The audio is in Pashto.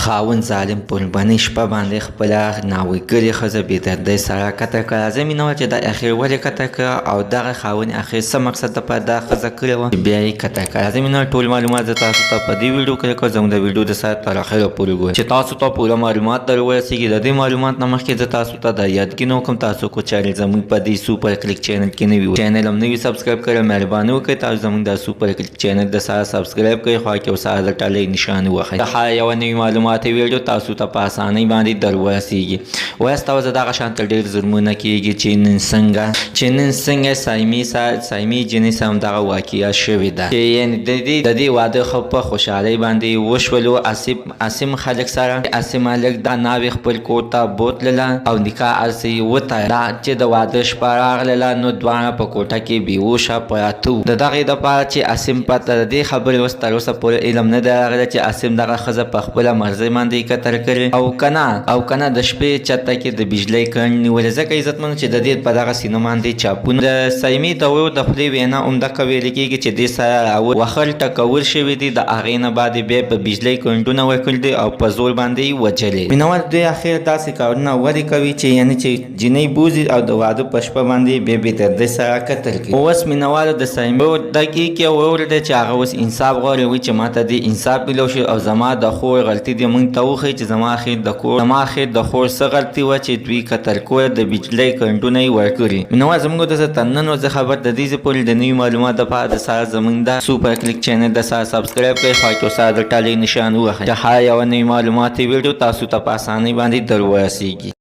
خاوند ظالم په لومړنۍ شپه باندې خپله ناوګرې ښځه بېدردۍ سره قتل کړه. زه مینوال چې دا اخر ولې قتل کړه او دغه خاوند اخر څه مقصد دپاره دا ښځه کړې وه چې بیا یې قتل کړه. زه مینوال ټول معلومات زه تاسو ته په دې ویډیو کې لیکم. زموږ د ویډیو د سره تر اخره پورې ګورئ چې تاسو ته پوره معلومات در ورسېږي. د دې معلومات نه مخکې زه تاسو ته دا یادګي کوم تاسو کو چارې زموږ په دې سوپر کلیک چینل کې نه وي چینل هم نه وي سبسکرایب کړئ مهرباني وکړئ تاسو زموږ د سوپر کلیک چینل د سره سبسکرایب کړئ خوا کې سره د ټالۍ نشان ووهئ. د هر یوه نوي معلوماتي ویډیو تاسو ته په اسانۍ باندې در ورسېږي. وایست او زه دغه شانته ډېر ظلمونه کېږي چې نن څنګه سایمې جنۍ سره همدغه واقعه شوې ده چې یعنې د دې واده خو په خوشحالۍ باندې وشولو. اسیم خلک سره اسیم هلک دا ناوې خپل کور ته بوتلله او نکاح هر څه یې وتړل. دا چې د واده شپه راغلله نو دواړه په کوټه کې بېهوشه پراته وو. د دغې دپاره چې اسیم پته د دې خبرې اوس تر اوسه پورې علم نه دی راغلی چې اسیم دغه ښځه په خپله مرضۍ باندې قتل کړې او که نه د شپې چته کې د بجلۍ کرنټ نیولې. ځکه عزتمنو چې د دې په دغه سینه باندې چاپونه د سایمې د ورور د خولې وینا عمدکه ویل کېږي چې دې سره وخل ټکول شوي دي. د هغې نه بعد بیا په بجلۍ کرنټونه ورکړي دي او په زور باندې یې وجلې. مینوال دوی اخر داسې کارونه ولې کوي چې یعنې چې جنۍ بوځي او د واده په شپه باندې بیا بېدردۍ سره قتل کوي. اوس مینوالو د سایمې دقیق یو ورور دی چې هغه اوس انصاف غواړي وایي چې ماته دې انصاف میلاو شي او زما د خور غلطي دې موږ ته وښیي چې زما اخر د خور څه غلطي وه چې دوی قتل کړی د بجلۍ کرنټونه یې ورکړي. مینوال زموږ د تننو زه خبر د دې ځای پورې د نوي معلومات دپاره د سره زموږ د سوپر کلیک چینل د سره سبسکرایب کړئ خوا کې سره د ټالۍ نشان ووهئ چې هر یوه نوي معلوماتي ویډیو تاسو ته په اسانۍ باندې در ورسېږي.